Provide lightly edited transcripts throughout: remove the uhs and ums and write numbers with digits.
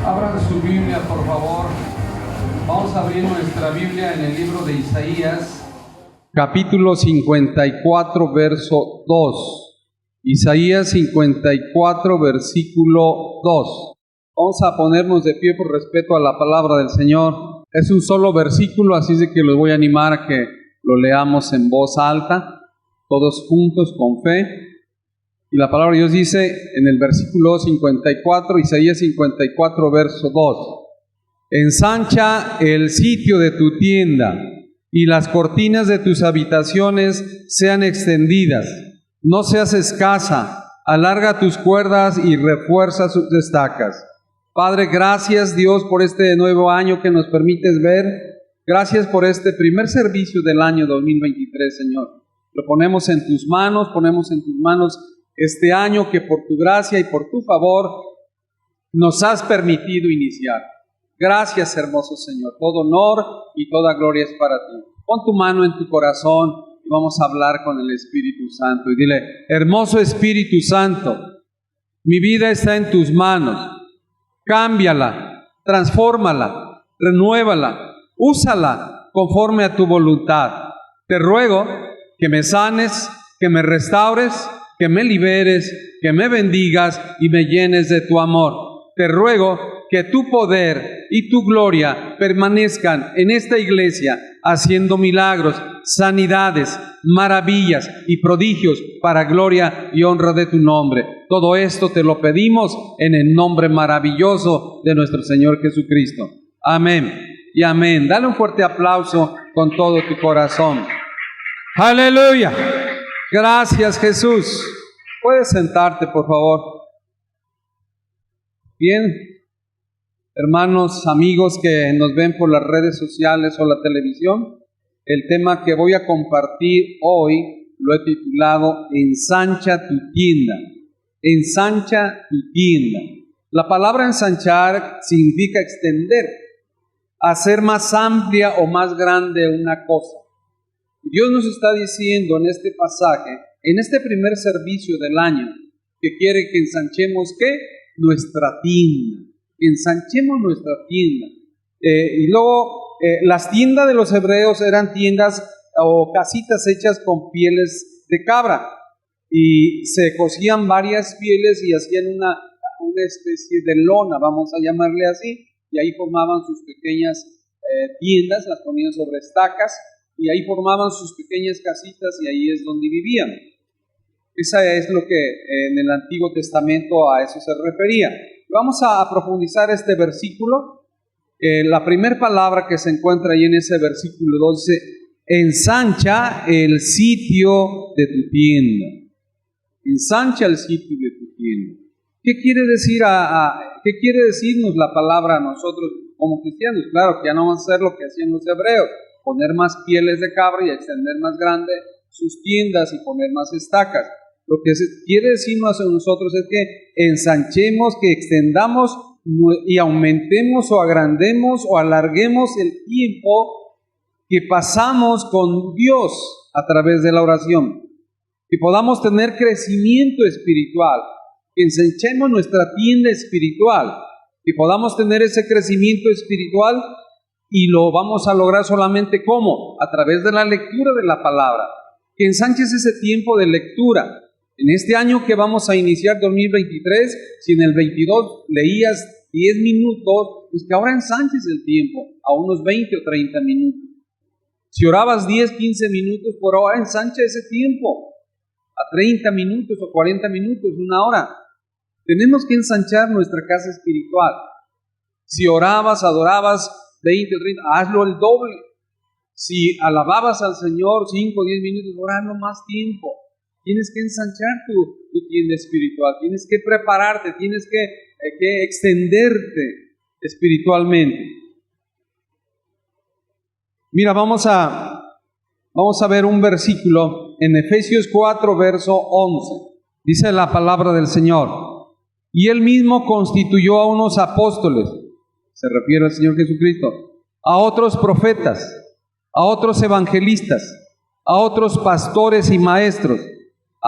Abran su Biblia, por favor. Vamos a abrir nuestra Biblia en el libro de Isaías, capítulo 54, verso 2. Isaías 54, versículo 2. Vamos a ponernos de pie por respeto a la palabra del Señor. Es un solo versículo, así de que los voy a animar a que lo leamos en voz alta, todos juntos con fe. Y la palabra de Dios dice en el versículo 54, Isaías 54, verso 2. Ensancha el sitio de tu tienda y las cortinas de tus habitaciones sean extendidas. No seas escasa, alarga tus cuerdas y refuerza sus estacas. Padre, gracias Dios por este nuevo año que nos permites ver. Gracias por este primer servicio del año 2023, Señor. Lo ponemos en tus manos, este año que por tu gracia y por tu favor nos has permitido iniciar. Gracias, hermoso Señor. Todo honor y toda gloria es para ti. Pon tu mano en tu corazón y vamos a hablar con el Espíritu Santo. Y dile: hermoso Espíritu Santo, mi vida está en tus manos. Cámbiala, transfórmala, renuévala, úsala conforme a tu voluntad. Te ruego que me sanes, que me restaures, que me liberes, que me bendigas y me llenes de tu amor. Te ruego que tu poder y tu gloria permanezcan en esta iglesia, haciendo milagros, sanidades, maravillas y prodigios para gloria y honra de tu nombre. Todo esto te lo pedimos en el nombre maravilloso de nuestro Señor Jesucristo. Amén y amén. Dale un fuerte aplauso con todo tu corazón. ¡Aleluya! Gracias, Jesús. ¿Puedes sentarte, por favor? Bien, hermanos, amigos que nos ven por las redes sociales o la televisión, el tema que voy a compartir hoy lo he titulado Ensancha tu tienda. Ensancha tu tienda. La palabra ensanchar significa extender, hacer más amplia o más grande una cosa. Dios nos está diciendo en este pasaje, en este primer servicio del año, que quiere que ensanchemos ¿qué? Nuestra tienda. Ensanchemos nuestra tienda. Y luego, las tiendas de los hebreos eran tiendas o casitas hechas con pieles de cabra. Y se cosían varias pieles y hacían una especie de lona, vamos a llamarle así. Y ahí formaban sus pequeñas tiendas, las ponían sobre estacas. Y ahí formaban sus pequeñas casitas y ahí es donde vivían. Esa es lo que en el Antiguo Testamento a eso se refería. Vamos a profundizar este versículo. La primera palabra que se encuentra ahí en ese versículo 2 dice: ensancha el sitio de tu tienda. Ensancha el sitio de tu tienda. ¿Qué quiere decir qué quiere decirnos la palabra a nosotros como cristianos? Claro que ya no vamos a hacer lo que hacían los hebreos, poner más pieles de cabra y extender más grande sus tiendas y poner más estacas. Lo que quiere decirnos a nosotros es que ensanchemos, que extendamos y aumentemos o agrandemos o alarguemos el tiempo que pasamos con Dios a través de la oración. Que podamos tener crecimiento espiritual, que ensanchemos nuestra tienda espiritual, que podamos tener ese crecimiento espiritual. Y lo vamos a lograr solamente ¿cómo? A través de la lectura de la palabra. Que ensanches ese tiempo de lectura. En este año que vamos a iniciar 2023, si en el 22 leías 10 minutos, pues que ahora ensanches el tiempo a unos 20 o 30 minutos. Si orabas 10, 15 minutos por hora, ensancha ese tiempo a 30 minutos o 40 minutos, una hora. Tenemos que ensanchar nuestra casa espiritual. Si orabas, adorabas 20 o 30, hazlo el doble. Si alababas al Señor 5 o 10 minutos, orando más tiempo. Tienes que ensanchar tu tienda espiritual, tienes que prepararte, tienes que extenderte espiritualmente. Mira, vamos a ver un versículo en Efesios 4, verso 11. Dice la palabra del Señor: y Él mismo constituyó a unos apóstoles, se refiere al Señor Jesucristo, a otros profetas, a otros evangelistas, a otros pastores y maestros,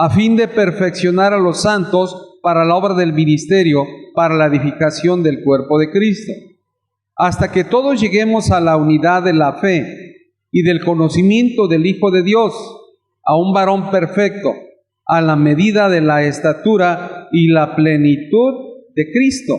a fin de perfeccionar a los santos para la obra del ministerio, para la edificación del cuerpo de Cristo, hasta que todos lleguemos a la unidad de la fe y del conocimiento del Hijo de Dios, a un varón perfecto, a la medida de la estatura y la plenitud de Cristo,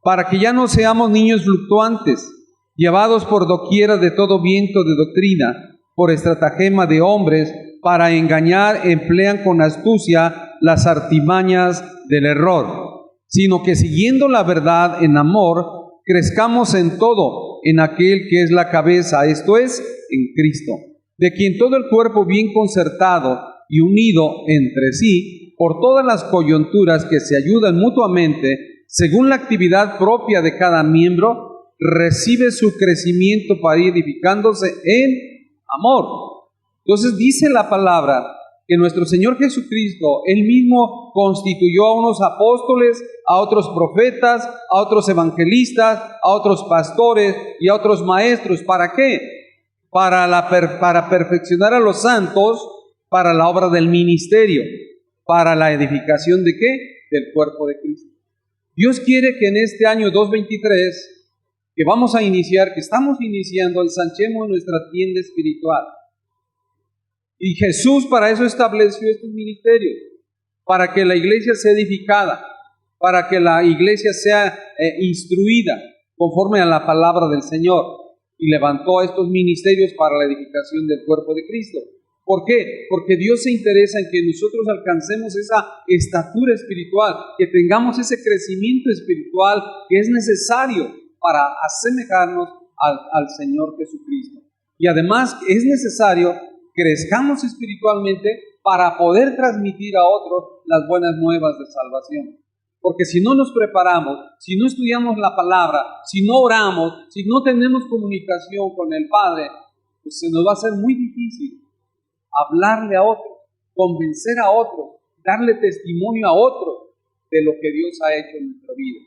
para que ya no seamos niños fluctuantes, llevados por doquiera de todo viento de doctrina, por estratagema de hombres, para engañar emplean con astucia las artimañas del error, sino que siguiendo la verdad en amor, crezcamos en todo en aquel que es la cabeza, esto es, en Cristo, de quien todo el cuerpo bien concertado y unido entre sí, por todas las coyunturas que se ayudan mutuamente, según la actividad propia de cada miembro, recibe su crecimiento para ir edificándose en amor. Entonces dice la palabra que nuestro Señor Jesucristo, Él mismo constituyó a unos apóstoles, a otros profetas, a otros evangelistas, a otros pastores y a otros maestros. ¿Para qué? Para perfeccionar a los santos, para la obra del ministerio, para la edificación ¿de qué? Del cuerpo de Cristo. Dios quiere que en este año 2023, que vamos a iniciar, que estamos iniciando, ensanchemos nuestra tienda espiritual. Y Jesús para eso estableció estos ministerios, para que la iglesia sea edificada, para que la iglesia sea instruida conforme a la palabra del Señor, y levantó estos ministerios para la edificación del cuerpo de Cristo. ¿Por qué? Porque Dios se interesa en que nosotros alcancemos esa estatura espiritual, que tengamos ese crecimiento espiritual que es necesario para asemejarnos al Señor Jesucristo. Y además es necesario crezcamos espiritualmente para poder transmitir a otros las buenas nuevas de salvación. Porque si no nos preparamos, si no estudiamos la palabra, si no oramos, si no tenemos comunicación con el Padre, pues se nos va a hacer muy difícil hablarle a otros, convencer a otros, darle testimonio a otros de lo que Dios ha hecho en nuestra vida.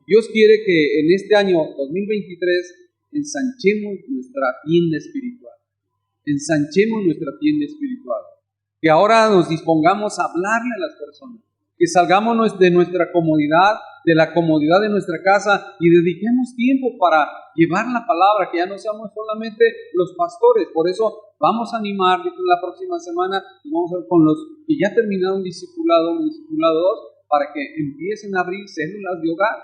Dios quiere que en este año 2023 ensanchemos nuestra tienda espiritual. Ensanchemos nuestra tienda espiritual. Que ahora nos dispongamos a hablarle a las personas. Que salgamos de nuestra comodidad, de la comodidad de nuestra casa y dediquemos tiempo para llevar la palabra, que ya no seamos solamente los pastores. Por eso vamos a animar la próxima semana, vamos a ver con los que ya terminaron un discipulado 2, para que empiecen a abrir células de hogar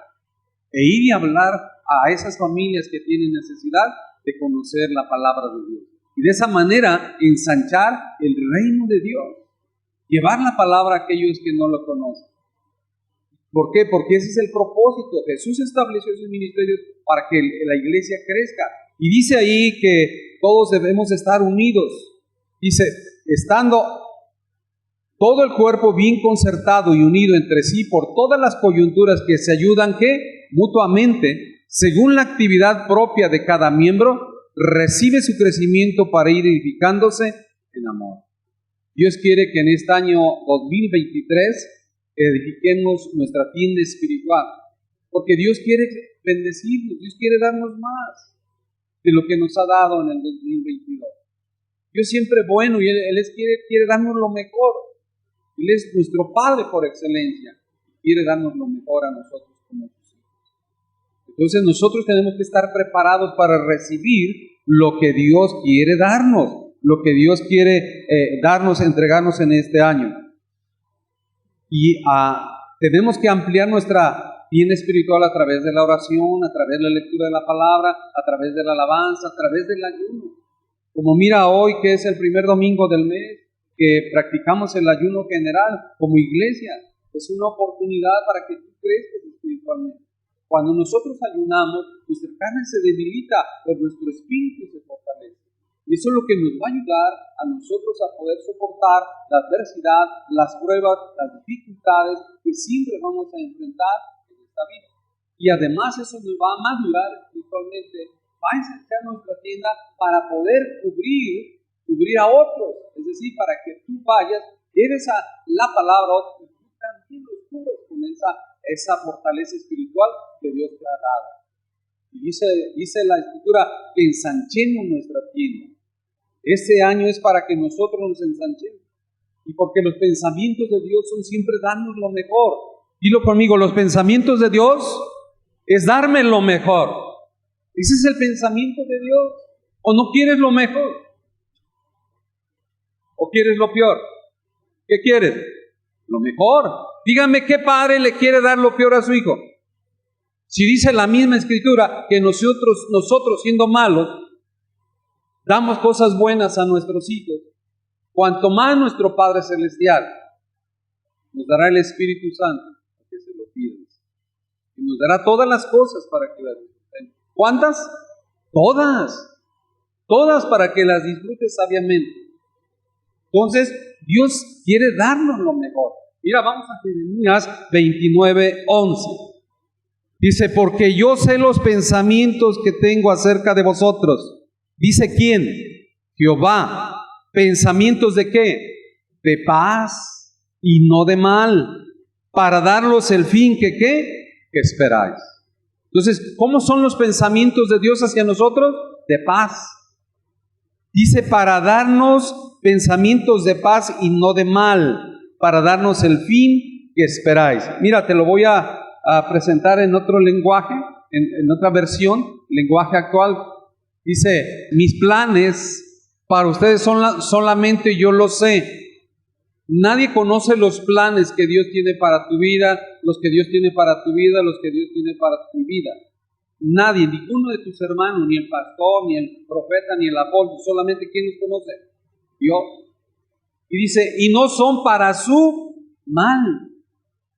e ir y hablar a esas familias que tienen necesidad de conocer la palabra de Dios. Y de esa manera ensanchar el reino de Dios. Llevar la palabra a aquellos que no lo conocen. ¿Por qué? Porque ese es el propósito. Jesús estableció esos ministerios para que la iglesia crezca. Y dice ahí que todos debemos estar unidos. Dice, estando todo el cuerpo bien concertado y unido entre sí por todas las coyunturas que se ayudan, ¿qué? Mutuamente, según la actividad propia de cada miembro, recibe su crecimiento para ir edificándose en amor. Dios quiere que en este año 2023 edifiquemos nuestra tienda espiritual, porque Dios quiere bendecirnos, Dios quiere darnos más de lo que nos ha dado en el 2022. Dios siempre es bueno y Él quiere darnos lo mejor. Él es nuestro Padre por excelencia, quiere darnos lo mejor a nosotros como sus hijos. Entonces nosotros tenemos que estar preparados para recibir lo que Dios quiere darnos, lo que Dios quiere darnos, entregarnos en este año. Y tenemos que ampliar nuestra tienda espiritual a través de la oración, a través de la lectura de la palabra, a través de la alabanza, a través del ayuno. Como mira hoy que es el primer domingo del mes, que practicamos el ayuno general como iglesia, es una oportunidad para que tú crezcas espiritualmente. Cuando nosotros ayunamos, nuestra carne se debilita, pero nuestro espíritu se fortalece. Y eso es lo que nos va a ayudar a nosotros a poder soportar la adversidad, las pruebas, las dificultades que siempre vamos a enfrentar en esta vida. Y además eso nos va a madurar espiritualmente, va a ensanchar nuestra tienda para poder cubrir a otros. Es decir, para que tú vayas, lleves la palabra a otros y tú también los cubres con esa fortaleza espiritual que Dios te ha dado. Y dice la Escritura que ensanchemos nuestra tienda. Este año es para que nosotros nos ensanchemos. Y porque los pensamientos de Dios son siempre darnos lo mejor. Dilo conmigo, los pensamientos de Dios es darme lo mejor. Ese es el pensamiento de Dios. ¿O no quieres lo mejor? ¿O quieres lo peor? ¿Qué quieres? Lo mejor. Dígame, ¿qué padre le quiere dar lo peor a su hijo? Si dice la misma Escritura que nosotros siendo malos, damos cosas buenas a nuestros hijos, cuanto más nuestro Padre Celestial nos dará el Espíritu Santo para que se lo pidas. Y nos dará todas las cosas para que las disfruten. ¿Cuántas? Todas. Todas para que las disfrutes sabiamente. Entonces, Dios quiere darnos lo mejor. Mira, vamos a Jeremías 29:11. Dice, porque yo sé los pensamientos que tengo acerca de vosotros. Dice, ¿quién? Jehová. ¿Pensamientos de qué? De paz y no de mal, para darlos el fin que ¿qué? Que esperáis. Entonces, ¿cómo son los pensamientos de Dios hacia nosotros? De paz. Dice, para darnos pensamientos de paz y no de mal, para darnos el fin que esperáis. Mira, te lo voy a presentar en otro lenguaje, en otra versión, lenguaje actual. Dice, mis planes para ustedes son solamente yo lo sé. Nadie conoce los planes que Dios tiene para tu vida, los que Dios tiene para tu vida, los que Dios tiene para tu vida. Nadie, ninguno de tus hermanos, ni el pastor, ni el profeta, ni el apóstol, solamente ¿quién los conoce? Dios. Y dice, y no son para su mal.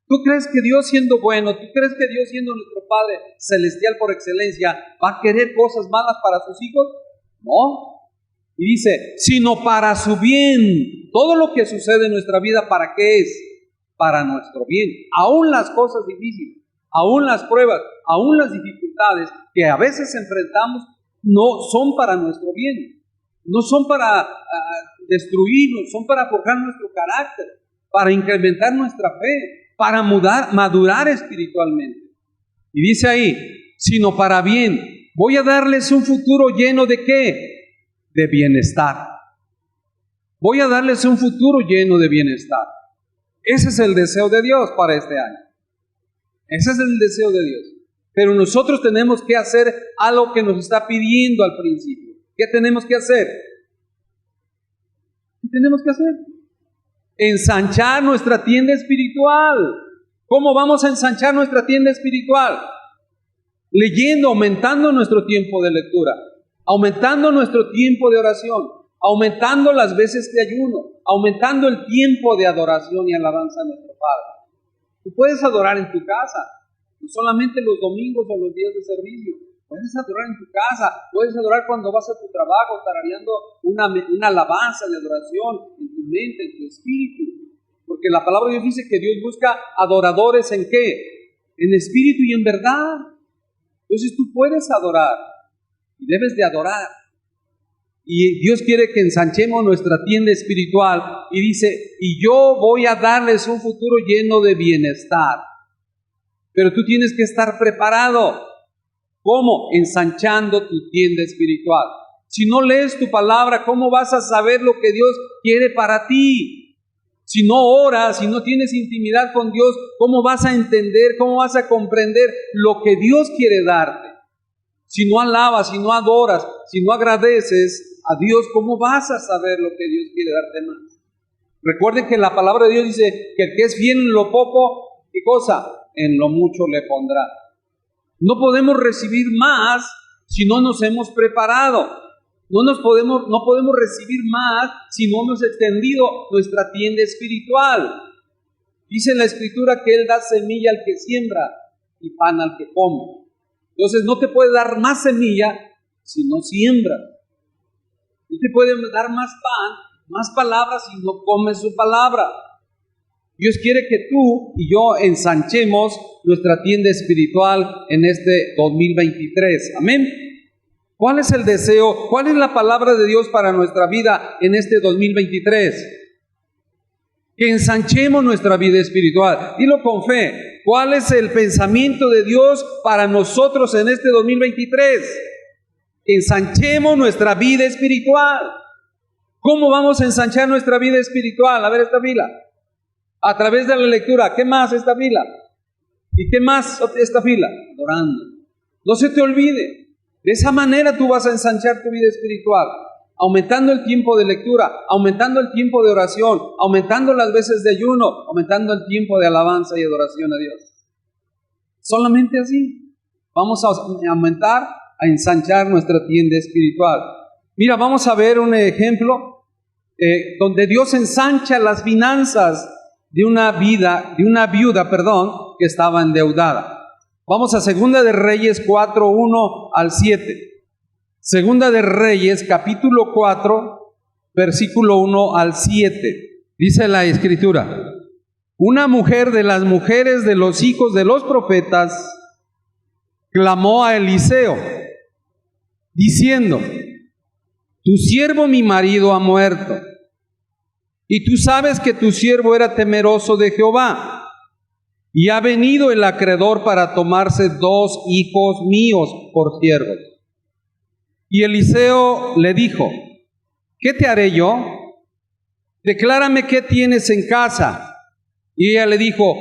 ¿Tú crees que Dios siendo bueno, tú crees que Dios siendo nuestro Padre Celestial por excelencia, va a querer cosas malas para sus hijos? No. Y dice, sino para su bien. Todo lo que sucede en nuestra vida, ¿para qué es? Para nuestro bien. Aún las cosas difíciles, aún las pruebas, aún las dificultades que a veces enfrentamos, no son para nuestro bien. No son para destruirnos, son para forjar nuestro carácter, para incrementar nuestra fe, para madurar espiritualmente. Y dice ahí, sino para bien. Voy a darles un futuro lleno de ¿qué? De bienestar. Voy a darles un futuro lleno de bienestar. Ese es el deseo de Dios para este año. Ese es el deseo de Dios. Pero nosotros tenemos que hacer algo que nos está pidiendo al principio. ¿Qué tenemos que hacer? ¿Qué tenemos que hacer? Ensanchar nuestra tienda espiritual. ¿Cómo vamos a ensanchar nuestra tienda espiritual? Leyendo, aumentando nuestro tiempo de lectura, aumentando nuestro tiempo de oración, aumentando las veces de ayuno, aumentando el tiempo de adoración y alabanza a nuestro Padre. Tú puedes adorar en tu casa, no solamente los domingos o los días de servicio. Puedes adorar en tu casa, puedes adorar cuando vas a tu trabajo, tarareando una alabanza de adoración en tu mente, en tu espíritu. Porque la palabra de Dios dice que Dios busca adoradores ¿en qué? En espíritu y en verdad. Entonces tú puedes adorar y debes de adorar. Y Dios quiere que ensanchemos nuestra tienda espiritual y dice, y yo voy a darles un futuro lleno de bienestar. Pero tú tienes que estar preparado. ¿Cómo? Ensanchando tu tienda espiritual. Si no lees tu palabra, ¿cómo vas a saber lo que Dios quiere para ti? Si no oras, si no tienes intimidad con Dios, ¿cómo vas a entender, cómo vas a comprender lo que Dios quiere darte? Si no alabas, si no adoras, si no agradeces a Dios, ¿cómo vas a saber lo que Dios quiere darte más? Recuerden que la palabra de Dios dice que el que es fiel en lo poco, ¿qué cosa? En lo mucho le pondrá. No podemos recibir más si no nos hemos preparado. No podemos recibir más si no hemos extendido nuestra tienda espiritual. Dice en la Escritura que Él da semilla al que siembra y pan al que come. Entonces no te puede dar más semilla si no siembra. No te puede dar más pan, más palabras si no comes su palabra. Dios quiere que tú y yo ensanchemos nuestra tienda espiritual en este 2023. Amén. ¿Cuál es el deseo? ¿Cuál es la palabra de Dios para nuestra vida en este 2023? Que ensanchemos nuestra vida espiritual. Dilo con fe. ¿Cuál es el pensamiento de Dios para nosotros en este 2023? Que ensanchemos nuestra vida espiritual. ¿Cómo vamos a ensanchar nuestra vida espiritual? A ver esta fila. A través de la lectura. ¿Qué más esta fila? ¿Y qué más esta fila? Adorando. No se te olvide. De esa manera tú vas a ensanchar tu vida espiritual. Aumentando el tiempo de lectura, aumentando el tiempo de oración, aumentando las veces de ayuno, aumentando el tiempo de alabanza y adoración a Dios. Solamente así vamos a aumentar, a ensanchar nuestra tienda espiritual. Mira, vamos a ver un ejemplo donde Dios ensancha las finanzas de una viuda, que estaba endeudada. Vamos a 2 de Reyes 4, 1 al 7. Segunda de Reyes, capítulo 4, versículo 1 al 7. Dice la Escritura: una mujer de las mujeres de los hijos de los profetas clamó a Eliseo, diciendo: tu siervo mi marido ha muerto, y tú sabes que tu siervo era temeroso de Jehová, y ha venido el acreedor para tomarse 2 hijos míos por siervos. Y Eliseo le dijo: ¿qué te haré yo? Declárame qué tienes en casa. Y ella le dijo: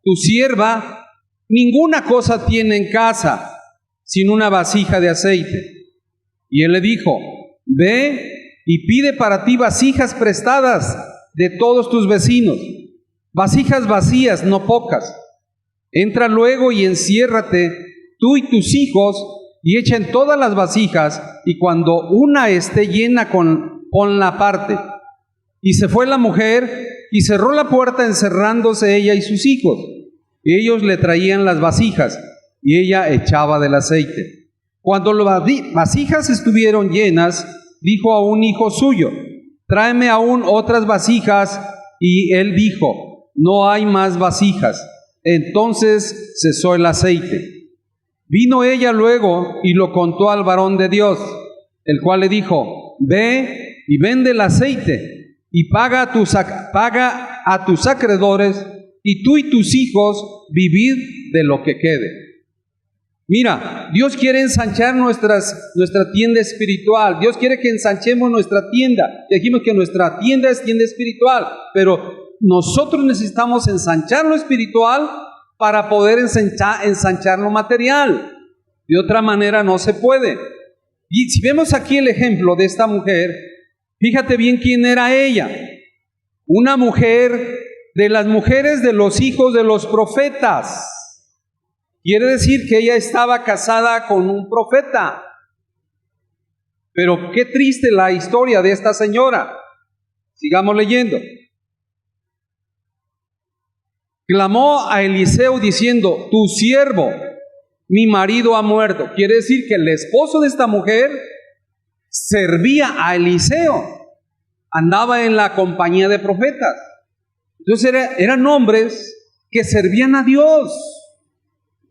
tu sierva ninguna cosa tiene en casa, sino una vasija de aceite. Y él le dijo: ve y pide para ti vasijas prestadas de todos tus vecinos, vasijas vacías, no pocas. Entra luego y enciérrate, tú y tus hijos, y echen todas las vasijas, y cuando una esté llena, ponla aparte. Y se fue la mujer, y cerró la puerta, encerrándose ella y sus hijos. Y ellos le traían las vasijas, y ella echaba del aceite. Cuando las vasijas estuvieron llenas, dijo a un hijo suyo: tráeme aún otras vasijas. Y él dijo: no hay más vasijas. Entonces cesó el aceite. Vino ella luego y lo contó al varón de Dios, el cual le dijo: ve y vende el aceite y paga a tus acreedores, y tú y tus hijos vivid de lo que quede. Mira, Dios quiere ensanchar nuestra tienda espiritual. Dios quiere que ensanchemos nuestra tienda. Dijimos que nuestra tienda es tienda espiritual, pero nosotros necesitamos ensanchar lo espiritual para poder ensanchar lo material. De otra manera no se puede. Y si vemos aquí el ejemplo de esta mujer, fíjate bien quién era ella. Una mujer de las mujeres de los hijos de los profetas. Quiere decir que ella estaba casada con un profeta. Pero qué triste la historia de esta señora. Sigamos leyendo. Clamó a Eliseo diciendo: tu siervo, mi marido ha muerto. Quiere decir que el esposo de esta mujer servía a Eliseo, andaba en la compañía de profetas. Entonces eran hombres que servían a Dios.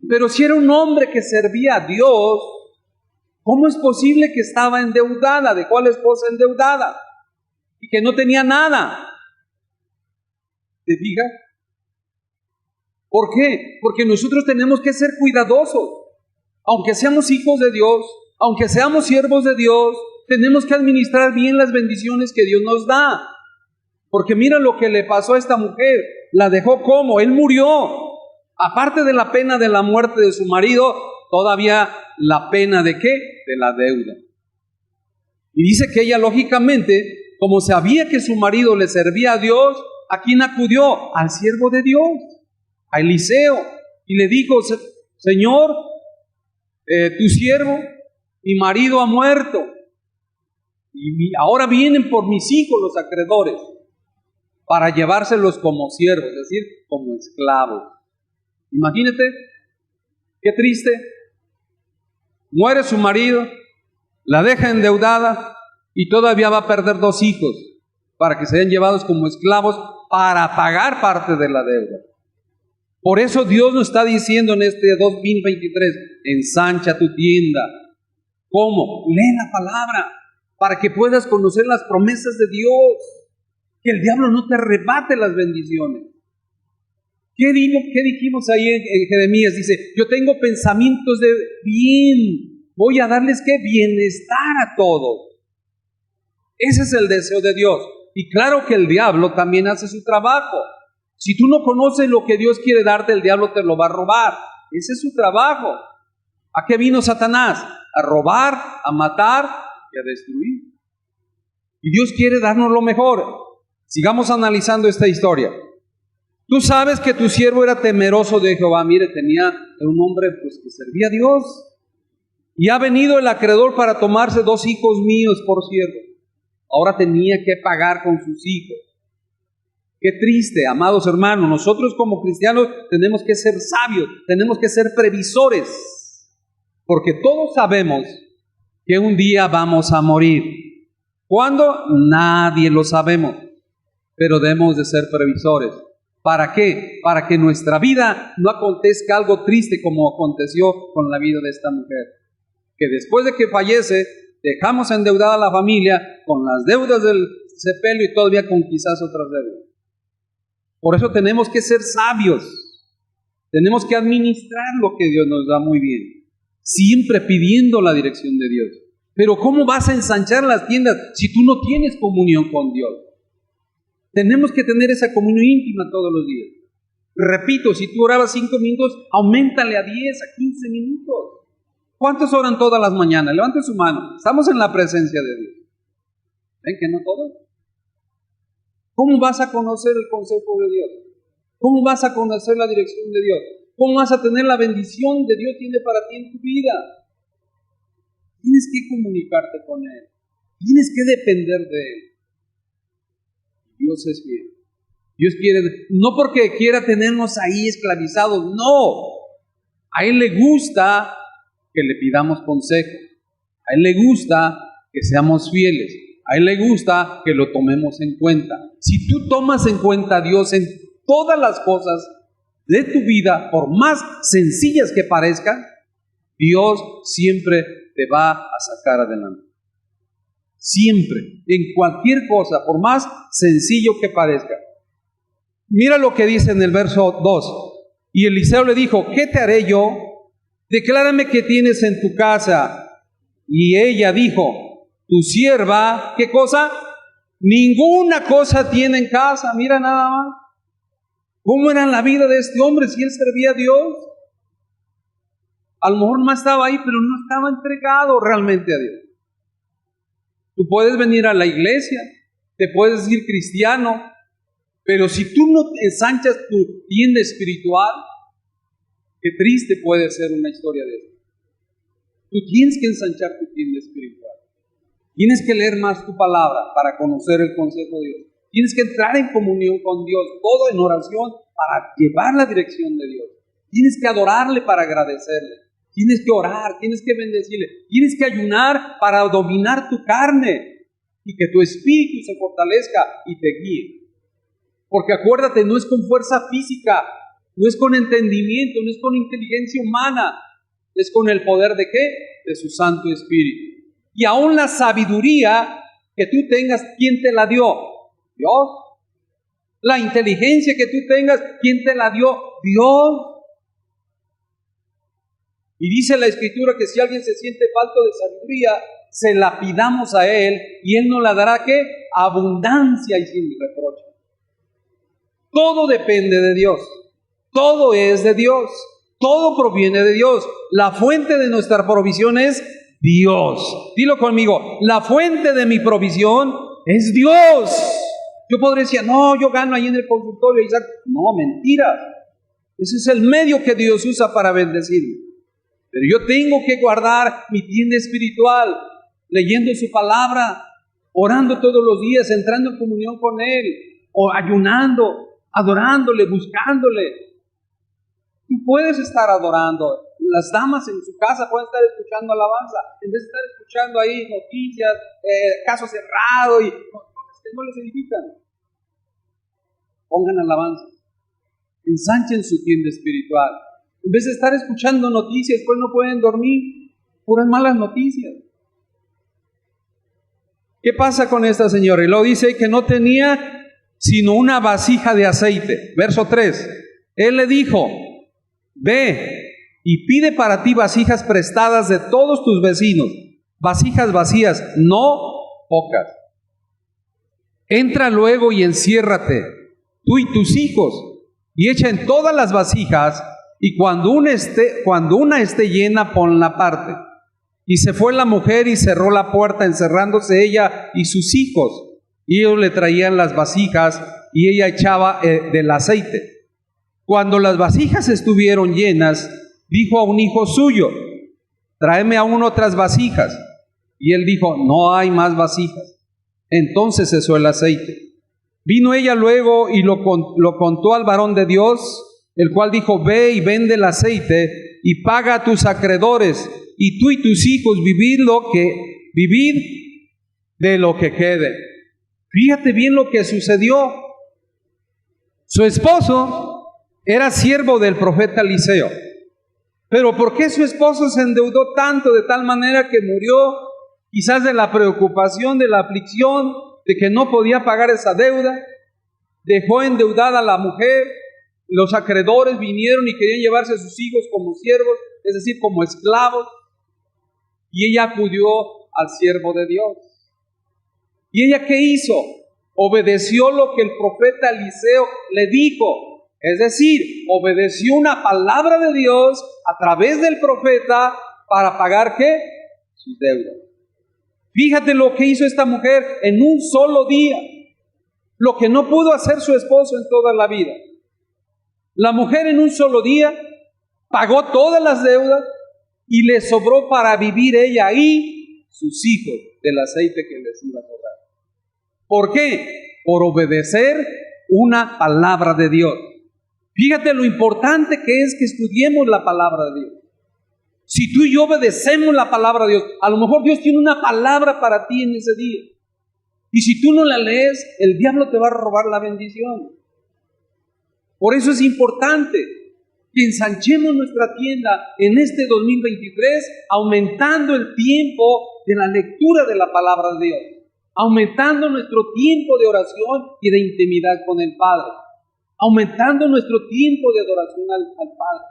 Pero si era un hombre que servía a Dios, ¿cómo es posible que estaba endeudada? Dejó a la esposa endeudada y que no tenía nada. ¿Te fijas? ¿Por qué? Porque nosotros tenemos que ser cuidadosos. Aunque seamos hijos de Dios, aunque seamos siervos de Dios, tenemos que administrar bien las bendiciones que Dios nos da. Porque mira lo que le pasó a esta mujer. La dejó como, él murió. Aparte de la pena de la muerte de su marido, todavía la pena ¿de qué? De la deuda. Y dice que ella lógicamente, como sabía que su marido le servía a Dios, ¿a quién acudió? Al siervo de Dios, a Eliseo, y le dijo: Señor, tu siervo, mi marido ha muerto, y ahora vienen por mis hijos los acreedores, para llevárselos como siervos, es decir, como esclavos. Imagínate, qué triste. Muere su marido, la deja endeudada, y todavía va a perder 2 hijos, para que sean llevados como esclavos, para pagar parte de la deuda. Por eso Dios nos está diciendo en este 2023, ensancha tu tienda. ¿Cómo? Lee la palabra, para que puedas conocer las promesas de Dios, que el diablo no te arrebate las bendiciones. ¿Qué dijimos ahí en Jeremías? Dice: yo tengo pensamientos de bien, voy a darles ¿qué? Bienestar a todos. Ese es el deseo de Dios. Y claro que el diablo también hace su trabajo. Si tú no conoces lo que Dios quiere darte, el diablo te lo va a robar. Ese es su trabajo. ¿A qué vino Satanás? A robar, a matar y a destruir. Y Dios quiere darnos lo mejor. Sigamos analizando esta historia. Tú sabes que tu siervo era temeroso de Jehová. Mire, era un hombre pues, que servía a Dios. Y ha venido el acreedor para tomarse 2 hijos míos por siervo. Ahora tenía que pagar con sus hijos. Qué triste, amados hermanos. Nosotros como cristianos tenemos que ser sabios, tenemos que ser previsores. Porque todos sabemos que un día vamos a morir. ¿Cuándo? Nadie lo sabemos. Pero debemos de ser previsores. ¿Para qué? Para que nuestra vida no acontezca algo triste como aconteció con la vida de esta mujer. Que después de que fallece, dejamos endeudada a la familia con las deudas del sepelio y todavía con quizás otras deudas. Por eso tenemos que ser sabios. Tenemos que administrar lo que Dios nos da muy bien. Siempre pidiendo la dirección de Dios. Pero ¿cómo vas a ensanchar las tiendas si tú no tienes comunión con Dios? Tenemos que tener esa comunión íntima todos los días. Repito, si tú orabas 5 minutos, auméntale a 10, a 15 minutos. ¿Cuántos oran todas las mañanas? Levanten su mano. Estamos en la presencia de Dios. ¿Ven que no todos? ¿Cómo vas a conocer el consejo de Dios? ¿Cómo vas a conocer la dirección de Dios? ¿Cómo vas a tener la bendición de Dios tiene para ti en tu vida? Tienes que comunicarte con Él. Tienes que depender de Él. Dios es fiel. Dios quiere, no porque quiera tenernos ahí esclavizados, no. A Él le gusta que le pidamos consejo. A Él le gusta que seamos fieles. A Él le gusta que lo tomemos en cuenta. Si tú tomas en cuenta a Dios en todas las cosas de tu vida, por más sencillas que parezcan, Dios siempre te va a sacar adelante. Siempre, en cualquier cosa, por más sencillo que parezca. Mira lo que dice en el verso 2. Y Eliseo le dijo, ¿qué te haré yo? Declárame qué tienes en tu casa. Y ella dijo, tu sierva, ¿qué cosa? Ninguna cosa tiene en casa. Mira nada más. ¿Cómo era la vida de este hombre si él servía a Dios? A lo mejor no estaba ahí, pero no estaba entregado realmente a Dios. Tú puedes venir a la iglesia, te puedes decir cristiano, pero si tú no ensanchas tu tienda espiritual, qué triste puede ser una historia de eso. Tú tienes que ensanchar tu tienda espiritual. Tienes que leer más tu palabra para conocer el consejo de Dios. Tienes que entrar en comunión con Dios, todo en oración para llevar la dirección de Dios. Tienes que adorarle para agradecerle. Tienes que orar, tienes que bendecirle. Tienes que ayunar para dominar tu carne y que tu espíritu se fortalezca y te guíe. Porque acuérdate, no es con fuerza física, no es con entendimiento, no es con inteligencia humana, es con el poder ¿de qué? De su Santo Espíritu. Y aún la sabiduría que tú tengas, ¿quién te la dio? Dios. La inteligencia que tú tengas, ¿quién te la dio? Dios. Y dice la Escritura que si alguien se siente falto de sabiduría, se la pidamos a Él y Él nos la dará ¿qué? Abundancia y sin reproche. Todo depende de Dios. Todo es de Dios. Todo proviene de Dios. La fuente de nuestra provisión es Dios. Dilo conmigo. La fuente de mi provisión es Dios. Yo podría decir, no, yo gano ahí en el consultorio. Isaac. No, mentira. Ese es el medio que Dios usa para bendecirme. Pero yo tengo que guardar mi tienda espiritual, leyendo su palabra, orando todos los días, entrando en comunión con Él, o ayunando, adorándole, buscándole. Tú puedes estar adorando. Las damas en su casa pueden estar escuchando alabanza, en vez de estar escuchando ahí noticias, caso cerrado y cosas que no les edifican. Pongan alabanza. Ensanchen su tienda espiritual. En vez de estar escuchando noticias, pues no pueden dormir, puras malas noticias. ¿Qué pasa con esta señora? Y luego dice que no tenía sino una vasija de aceite. Verso 3. Él le dijo, ve y pide para ti vasijas prestadas de todos tus vecinos, vasijas vacías, no pocas. Entra luego y enciérrate, tú y tus hijos, y echa en todas las vasijas, y cuando una esté llena, ponla aparte. Y se fue la mujer y cerró la puerta, encerrándose ella y sus hijos. Y ellos le traían las vasijas, y ella echaba del aceite. Cuando las vasijas estuvieron llenas, dijo a un hijo suyo: tráeme aún otras vasijas. Y él dijo: no hay más vasijas. Entonces cesó el aceite. Vino ella luego y lo contó al varón de Dios, el cual dijo: ve y vende el aceite y paga a tus acreedores, y tú y tus hijos vivid de lo que quede. Fíjate bien lo que sucedió. Su esposo era siervo del profeta Eliseo. Pero ¿por qué su esposo se endeudó tanto, de tal manera que murió? Quizás de la preocupación, de la aflicción, de que no podía pagar esa deuda. Dejó endeudada a la mujer. Los acreedores vinieron y querían llevarse a sus hijos como siervos, es decir, como esclavos. Y ella acudió al siervo de Dios. ¿Y ella qué hizo? Obedeció lo que el profeta Eliseo le dijo. Es decir, obedeció una palabra de Dios a través del profeta para pagar ¿qué? Sus deudas. Fíjate lo que hizo esta mujer en un solo día. Lo que no pudo hacer su esposo en toda la vida. La mujer en un solo día pagó todas las deudas y le sobró para vivir ella y sus hijos del aceite que les iba a sobrar. ¿Por qué? Por obedecer una palabra de Dios. Fíjate lo importante que es que estudiemos la palabra de Dios. Si tú y yo obedecemos la palabra de Dios, a lo mejor Dios tiene una palabra para ti en ese día. Y si tú no la lees, el diablo te va a robar la bendición. Por eso es importante que ensanchemos nuestra tienda en este 2023, aumentando el tiempo de la lectura de la palabra de Dios, aumentando nuestro tiempo de oración y de intimidad con el Padre, aumentando nuestro tiempo de adoración al Padre.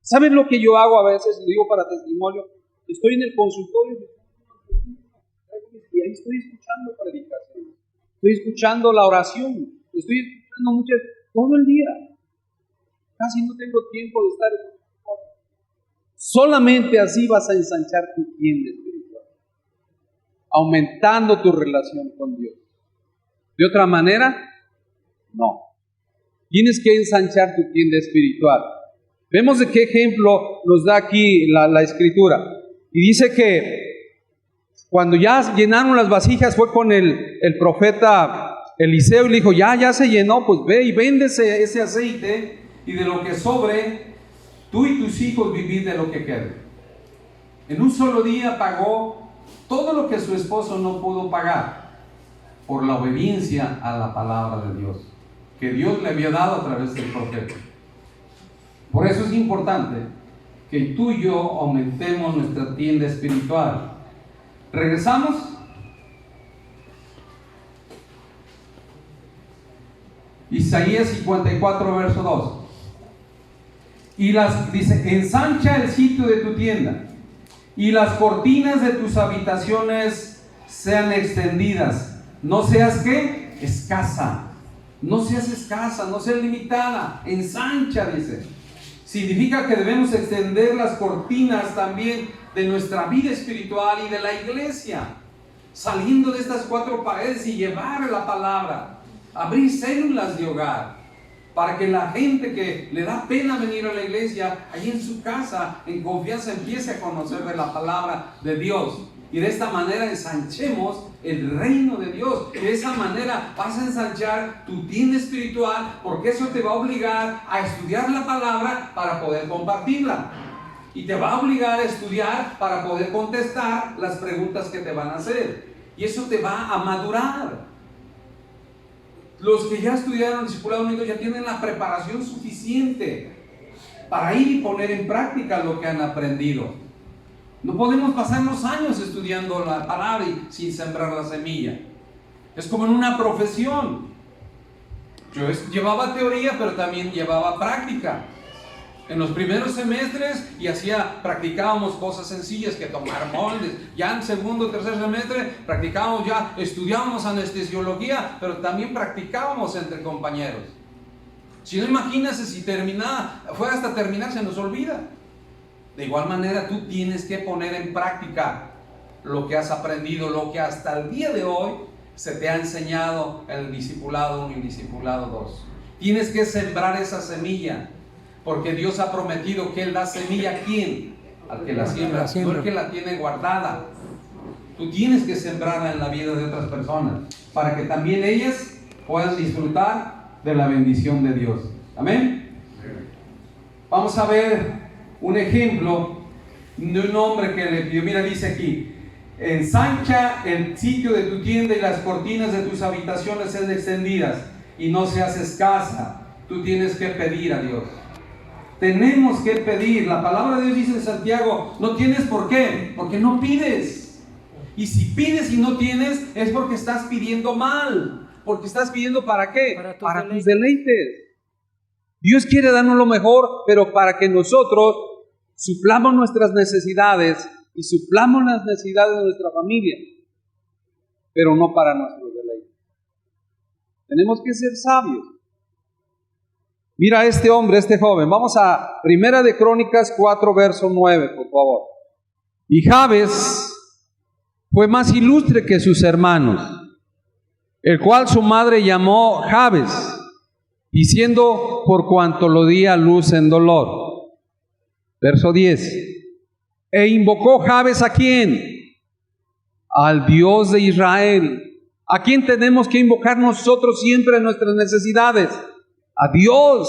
¿Saben lo que yo hago a veces? Lo digo para testimonio. Estoy en el consultorio y ahí estoy escuchando predicaciones, estoy escuchando la oración, estoy escuchando todo el día. Casi no tengo tiempo de estar en cosas. Solamente así vas a ensanchar tu tienda espiritual, aumentando tu relación con Dios. De otra manera, no. Tienes que ensanchar tu tienda espiritual. Vemos de qué ejemplo nos da aquí la Escritura. Y dice que cuando ya llenaron las vasijas, fue con el profeta Eliseo y le dijo: ya se llenó, pues ve y vende ese aceite, y de lo que sobre, tú y tus hijos vivid de lo que quede. En un solo día pagó todo lo que su esposo no pudo pagar, por la obediencia a la palabra de Dios, que Dios le había dado a través del profeta. Por eso es importante que tú y yo aumentemos nuestra tienda espiritual. ¿Regresamos? Isaías 54, verso 2. Y dice: ensancha el sitio de tu tienda, y las cortinas de tus habitaciones sean extendidas. No seas ¿qué? Escasa. No seas escasa, no seas limitada. Ensancha, dice. Significa que debemos extender las cortinas también de nuestra vida espiritual y de la iglesia, saliendo de estas cuatro paredes y llevar la palabra, abrir células de hogar, para que la gente que le da pena venir a la iglesia, allí en su casa, en confianza, empiece a conocer de la palabra de Dios. Y de esta manera ensanchemos el reino de Dios. De esa manera vas a ensanchar tu tienda espiritual, porque eso te va a obligar a estudiar la palabra para poder compartirla. Y te va a obligar a estudiar para poder contestar las preguntas que te van a hacer. Y eso te va a madurar. Los que ya estudiaron discipulado unido ya tienen la preparación suficiente para ir y poner en práctica lo que han aprendido. No podemos pasarnos años estudiando la palabra y sin sembrar la semilla. Es como en una profesión. Yo llevaba teoría, pero también llevaba práctica. En los primeros semestres practicábamos cosas sencillas, que tomar moldes. Ya en segundo o tercer semestre practicábamos, ya estudiábamos anestesiología, pero también practicábamos entre compañeros. Si no, imagínate si fue hasta terminar, se nos olvida. De igual manera, tú tienes que poner en práctica lo que has aprendido, lo que hasta el día de hoy se te ha enseñado en el discipulado 1 y discipulado 2. Tienes que sembrar esa semilla, porque Dios ha prometido que Él da semilla ¿a quién? Al que la siembra, no el que la tiene guardada. Tú tienes que sembrarla en la vida de otras personas, para que también ellas puedan disfrutar de la bendición de Dios. Amén. Vamos a ver un ejemplo de un hombre que le pidió. Mira, dice aquí: ensancha el sitio de tu tienda y las cortinas de tus habitaciones sean extendidas y no seas escasa. Tú tienes que pedir a Dios. Tenemos que pedir. La palabra de Dios dice en Santiago: no tienes por qué, porque no pides. Y si pides y no tienes, es porque estás pidiendo mal. Porque estás pidiendo ¿para qué? Para tus deleites. Dios quiere darnos lo mejor, pero para que nosotros suplamos nuestras necesidades y suplamos las necesidades de nuestra familia, pero no para nuestros deleites. Tenemos que ser sabios. Mira a este hombre, este joven. Vamos a Primera de Crónicas 4, verso 9, por favor. Y Jabes fue más ilustre que sus hermanos, el cual su madre llamó Jabes, diciendo: por cuanto lo di a luz en dolor. Verso 10. E invocó Jabes ¿a quién? Al Dios de Israel. ¿A quién tenemos que invocar nosotros siempre en nuestras necesidades? A Dios,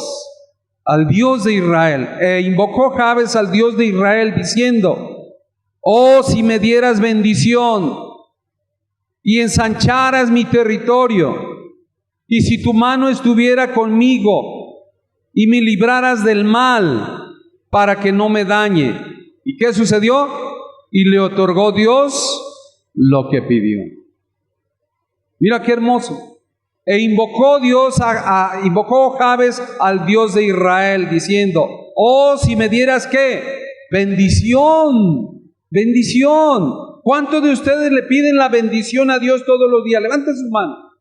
al Dios de Israel. E invocó Jabes al Dios de Israel, diciendo: oh, si me dieras bendición y ensancharas mi territorio, y si tu mano estuviera conmigo y me libraras del mal, para que no me dañe. ¿Y qué sucedió? Y le otorgó Dios lo que pidió. Mira qué hermoso. E invocó invocó Jabes al Dios de Israel, diciendo: oh, si me dieras ¿qué? Bendición, bendición. ¿Cuántos de ustedes le piden la bendición a Dios todos los días? Levanta su mano.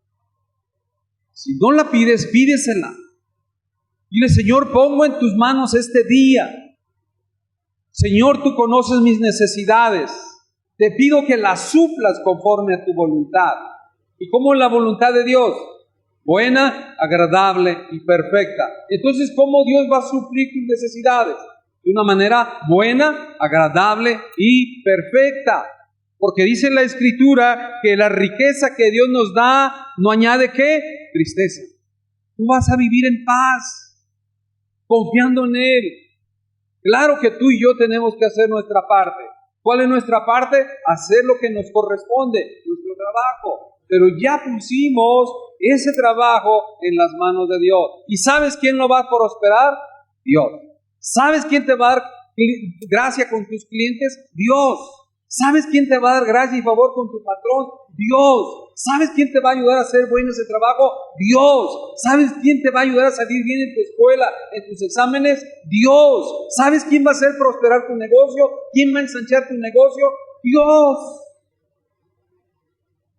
Si no la pides, pídesela. Dile: Señor, pongo en tus manos este día. Señor, tú conoces mis necesidades. Te pido que las suplas conforme a tu voluntad. ¿Y cómo es la voluntad de Dios? Buena, agradable y perfecta. Entonces, ¿cómo Dios va a suplir tus necesidades? De una manera buena, agradable y perfecta. Porque dice la Escritura que la riqueza que Dios nos da no añade ¿qué? Tristeza. Tú vas a vivir en paz, confiando en Él. Claro que tú y yo tenemos que hacer nuestra parte. ¿Cuál es nuestra parte? Hacer lo que nos corresponde, nuestro trabajo. Pero ya pusimos ese trabajo en las manos de Dios. ¿Y sabes quién lo va a prosperar? Dios. ¿Sabes quién te va a dar gracia con tus clientes? Dios. ¿Sabes quién te va a dar gracia y favor con tu patrón? Dios. ¿Sabes quién te va a ayudar a hacer bueno ese trabajo? Dios. ¿Sabes quién te va a ayudar a salir bien en tu escuela, en tus exámenes? Dios. ¿Sabes quién va a hacer prosperar tu negocio? ¿Quién va a ensanchar tu negocio? Dios.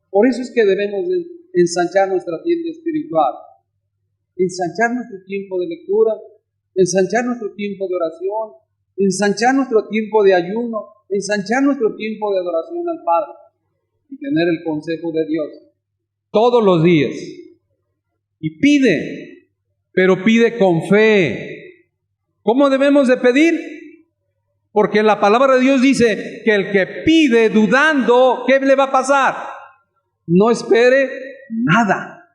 Por eso es que debemos ensanchar nuestra tienda espiritual, ensanchar nuestro tiempo de lectura, ensanchar nuestro tiempo de oración, ensanchar nuestro tiempo de ayuno, ensanchar nuestro tiempo de adoración al Padre y tener el consejo de Dios todos los días. Y pide, pero pide con fe. ¿Cómo debemos de pedir? Porque la palabra de Dios dice que el que pide dudando, ¿qué le va a pasar? No espere nada.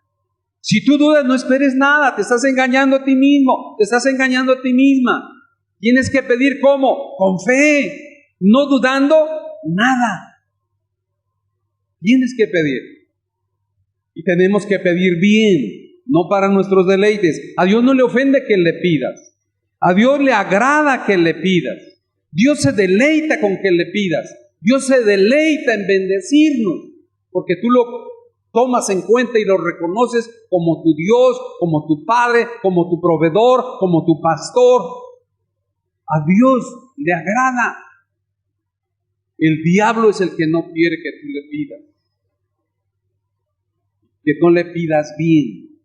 Si tú dudas, no esperes nada. Te estás engañando a ti mismo, te estás engañando a ti misma. Tienes que pedir ¿cómo? Con fe, no dudando nada. Tienes que pedir. Y tenemos que pedir bien, no para nuestros deleites. A Dios no le ofende que le pidas. A Dios le agrada que le pidas. Dios se deleita con que le pidas. Dios se deleita en bendecirnos, porque tú lo tomas en cuenta y lo reconoces como tu Dios, como tu Padre, como tu proveedor, como tu pastor. A Dios le agrada. El diablo es el que no quiere que tú le pidas. Que no le pidas bien.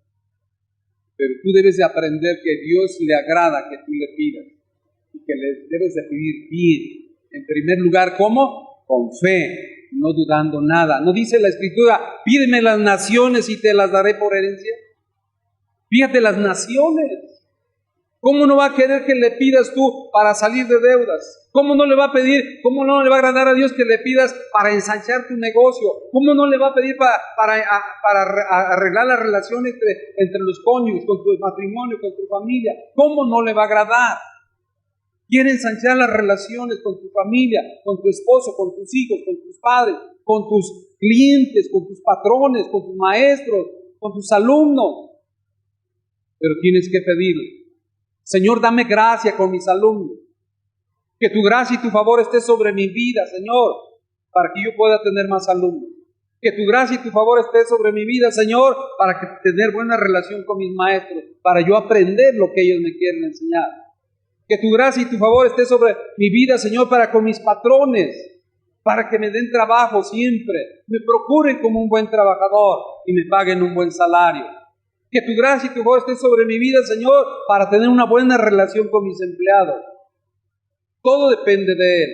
Pero tú debes de aprender que Dios le agrada que tú le pidas. Y que le debes de pedir bien. En primer lugar, ¿cómo? Con fe, no dudando nada. ¿No dice la Escritura, pídeme las naciones y te las daré por herencia? Fíjate, las naciones. ¿Cómo no va a querer que le pidas tú para salir de deudas? ¿Cómo no le va a pedir, cómo no le va a agradar a Dios que le pidas para ensanchar tu negocio? ¿Cómo no le va a pedir para arreglar la relación entre los cónyuges, con tu matrimonio, con tu familia? ¿Cómo no le va a agradar? Quiere ensanchar las relaciones con tu familia, con tu esposo, con tus hijos, con tus padres, con tus clientes, con tus patrones, con tus maestros, con tus alumnos. Pero tienes que pedirle. Señor, dame gracia con mis alumnos. Que tu gracia y tu favor esté sobre mi vida, Señor, para que yo pueda tener más alumnos. Que tu gracia y tu favor esté sobre mi vida, Señor, para que tener buena relación con mis maestros, para yo aprender lo que ellos me quieren enseñar. Que tu gracia y tu favor esté sobre mi vida, Señor, para con mis patrones, para que me den trabajo siempre, me procuren como un buen trabajador y me paguen un buen salario. Que tu gracia y tu favor esté sobre mi vida, Señor, para tener una buena relación con mis empleados. Todo depende de Él.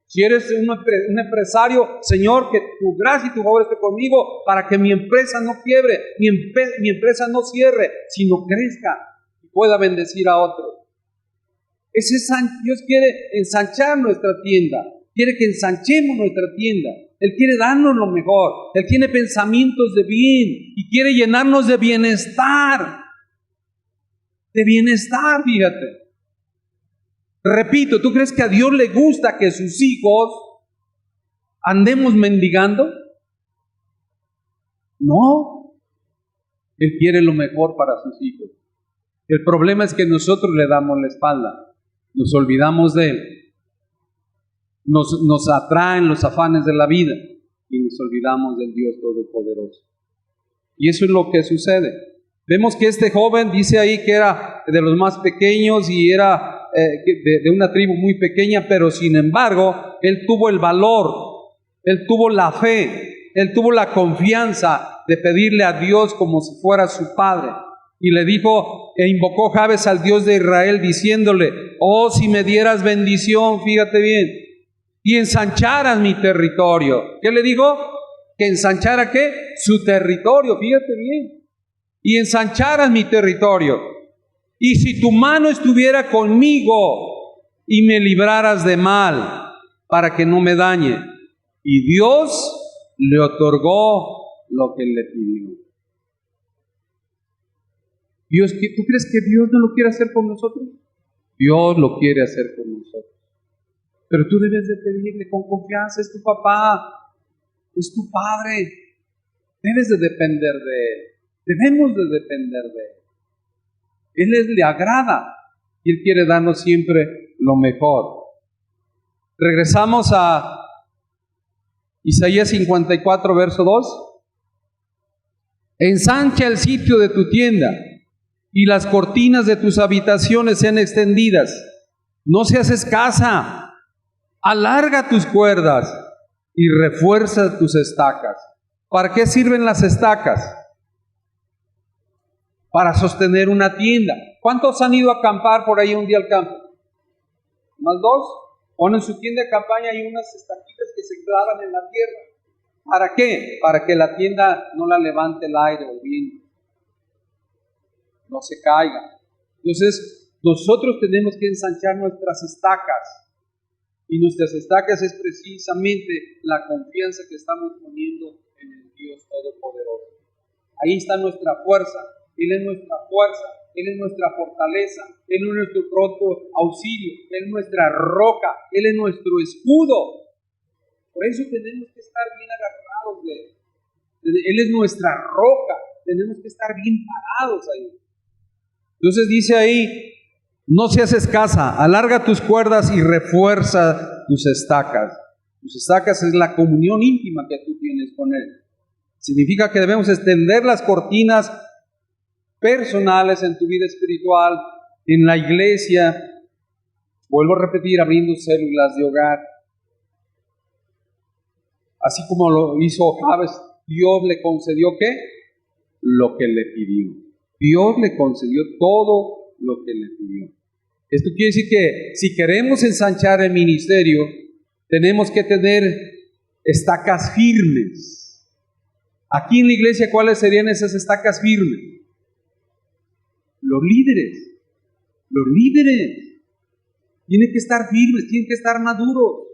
Si eres un empresario, Señor, que tu gracia y tu favor esté conmigo para que mi empresa no quiebre, mi empresa no cierre, sino crezca y pueda bendecir a otros. Dios quiere ensanchar nuestra tienda, quiere que ensanchemos nuestra tienda. Él quiere darnos lo mejor. Él tiene pensamientos de bien y quiere llenarnos de bienestar. De bienestar, fíjate. Repito, ¿tú crees que a Dios le gusta que sus hijos andemos mendigando? No. Él quiere lo mejor para sus hijos. El problema es que nosotros le damos la espalda. Nos olvidamos de Él. Nos atraen los afanes de la vida y nos olvidamos del Dios Todopoderoso. Y eso es lo que sucede. Vemos que este joven dice ahí que era de los más pequeños y era de una tribu muy pequeña, pero sin embargo, él tuvo el valor, él tuvo la fe, él tuvo la confianza de pedirle a Dios como si fuera su padre. Y le dijo, e invocó Jabes al Dios de Israel diciéndole, oh, si me dieras bendición, fíjate bien, y ensancharas mi territorio. ¿Qué le dijo? ¿Que ensanchara qué? Su territorio, fíjate bien. Y ensancharas mi territorio. Y si tu mano estuviera conmigo y me libraras de mal, para que no me dañe. Y Dios le otorgó lo que le pidió. ¿Tú crees que Dios no lo quiere hacer con nosotros? Dios lo quiere hacer con nosotros. Pero tú debes de pedirle con confianza, es tu papá, es tu padre. Debes de depender de Él. Debemos de depender de Él. Él le agrada y Él quiere darnos siempre lo mejor. Regresamos a Isaías 54, verso 2. Ensancha el sitio de tu tienda y las cortinas de tus habitaciones sean extendidas. No seas escasa. Alarga tus cuerdas y refuerza tus estacas. ¿Para qué sirven las estacas? Para sostener una tienda. ¿Cuántos han ido a acampar por ahí un día al campo? ¿Más dos? Ponen su tienda de campaña y unas estaquitas que se clavan en la tierra. ¿Para qué? Para que la tienda no la levante el aire o el viento. No se caiga. Entonces, nosotros tenemos que ensanchar nuestras estacas. Y nuestras estacas es precisamente la confianza que estamos poniendo en el Dios Todopoderoso. Ahí está nuestra fuerza. Él es nuestra fuerza. Él es nuestra fortaleza. Él es nuestro pronto auxilio. Él es nuestra roca. Él es nuestro escudo. Por eso tenemos que estar bien agarrados de Él. Él es nuestra roca. Tenemos que estar bien parados ahí. Entonces dice ahí, no seas escasa, alarga tus cuerdas y refuerza tus estacas. Tus estacas es la comunión íntima que tú tienes con Él. Significa que debemos extender las cortinas personales en tu vida espiritual, en la iglesia, Vuelvo a repetir, abriendo células de hogar. Así como lo hizo Jabes, Dios le concedió ¿qué? Lo que le pidió. Dios le concedió todo lo que le pidió. Esto quiere decir que si queremos ensanchar el ministerio, tenemos que tener estacas firmes. Aquí en la iglesia, ¿cuáles serían esas estacas firmes? Los líderes. Los líderes tienen que estar firmes, tienen que estar maduros.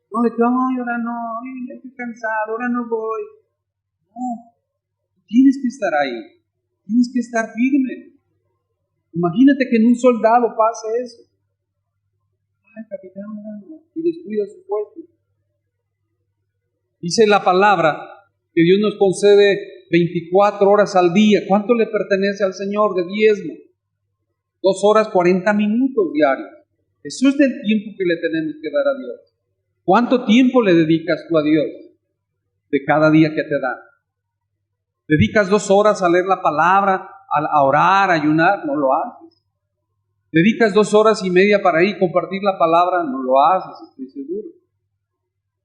No, de que ay, ahora no, ay, estoy cansado, ahora no voy. No, tienes que estar ahí, tienes que estar firme. Imagínate que en un soldado pase eso. Ay, capitán, ahora no, y descuida su puesto. Dice la palabra que Dios nos concede 24 horas al día. ¿Cuánto le pertenece al Señor de diezmo? 2 horas 40 minutos diarios. Eso es del tiempo que le tenemos que dar a Dios. ¿Cuánto tiempo le dedicas tú a Dios de cada día que te da? ¿Dedicas 2 horas a leer la palabra, a orar, a ayunar? No lo haces. ¿Dedicas 2 horas y media para ir a compartir la palabra? No lo haces, estoy seguro.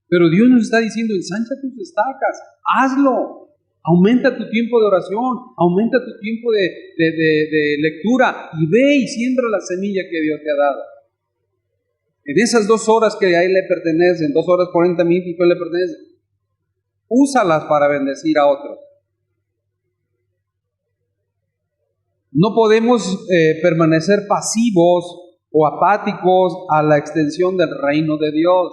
Pero Dios nos está diciendo, ensancha tus estacas, hazlo. Aumenta tu tiempo de oración, aumenta tu tiempo de lectura y ve y siembra la semilla que Dios te ha dado. En esas 2 horas que a Él le pertenecen, 2 horas 40 minutos que le pertenecen, úsalas para bendecir a otros. No podemos permanecer pasivos o apáticos a la extensión del reino de Dios.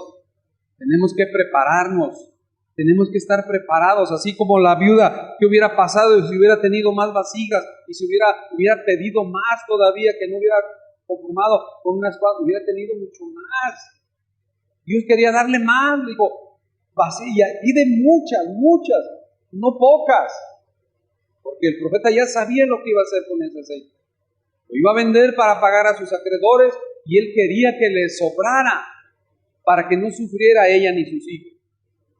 Tenemos que prepararnos, tenemos que estar preparados, así como la viuda que hubiera pasado si hubiera tenido más vasijas y si hubiera pedido más todavía, que no hubiera conformado con unas cuantas, hubiera tenido mucho más. Dios quería darle más, dijo, vasija, y de muchas, no pocas, porque el profeta ya sabía lo que iba a hacer con ese aceite. Lo iba a vender para pagar a sus acreedores y él quería que le sobrara para que no sufriera ella ni sus hijos.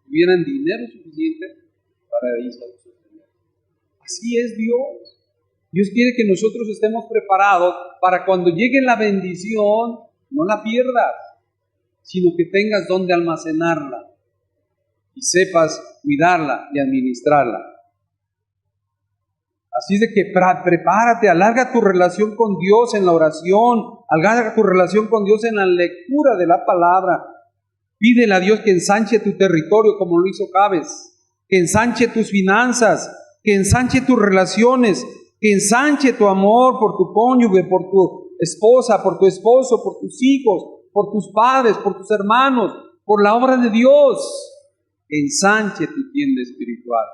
Tuvieran dinero suficiente para irse a sostener. Así es Dios. Dios quiere que nosotros estemos preparados para cuando llegue la bendición, no la pierdas, sino que tengas donde almacenarla y sepas cuidarla y administrarla. Así es de que prepárate, alarga tu relación con Dios en la oración, alarga tu relación con Dios en la lectura de la palabra. Pídele a Dios que ensanche tu territorio como lo hizo Jabes, que ensanche tus finanzas, que ensanche tus relaciones, que ensanche tu amor por tu cónyuge, por tu esposa, por tu esposo, por tus hijos, por tus padres, por tus hermanos, por la obra de Dios. Ensanche tu tienda espiritual.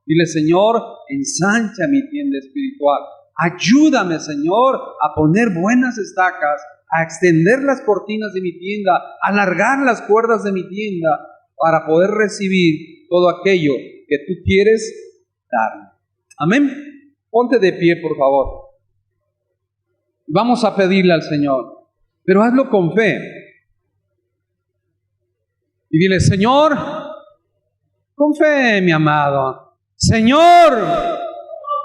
Dile, Señor, ensancha mi tienda espiritual. Ayúdame, Señor, a poner buenas estacas, a extender las cortinas de mi tienda, a alargar las cuerdas de mi tienda para poder recibir todo aquello que tú quieres darme. Amén. Ponte de pie, por favor. Vamos a pedirle al Señor, pero hazlo con fe. Y dile, Señor, con fe, mi amado. Señor,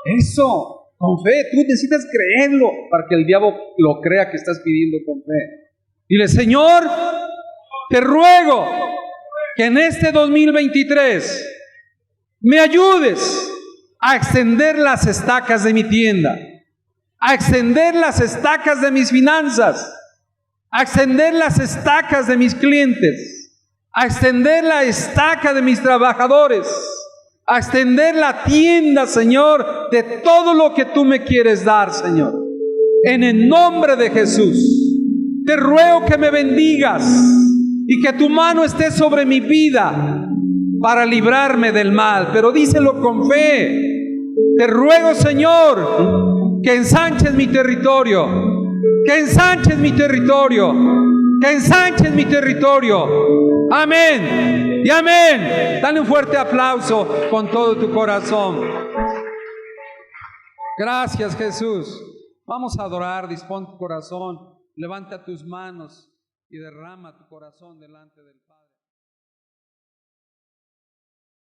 eso, con fe. Tú necesitas creerlo para que el diablo lo crea que estás pidiendo con fe. Dile, Señor, te ruego que en este 2023 me ayudes a extender las estacas de mi tienda, a extender las estacas de mis finanzas, a extender las estacas de mis clientes, a extender la estaca de mis trabajadores, a extender la tienda, Señor, de todo lo que tú me quieres dar, Señor. En el nombre de Jesús, te ruego que me bendigas y que tu mano esté sobre mi vida para librarme del mal. Pero díselo con fe. Te ruego, Señor, que ensanches mi territorio, que ensanches mi territorio, que ensanches mi territorio. Amén y amén. Dale un fuerte aplauso con todo tu corazón. Gracias, Jesús. Vamos a adorar. Dispón tu corazón, levanta tus manos y derrama tu corazón delante del Padre.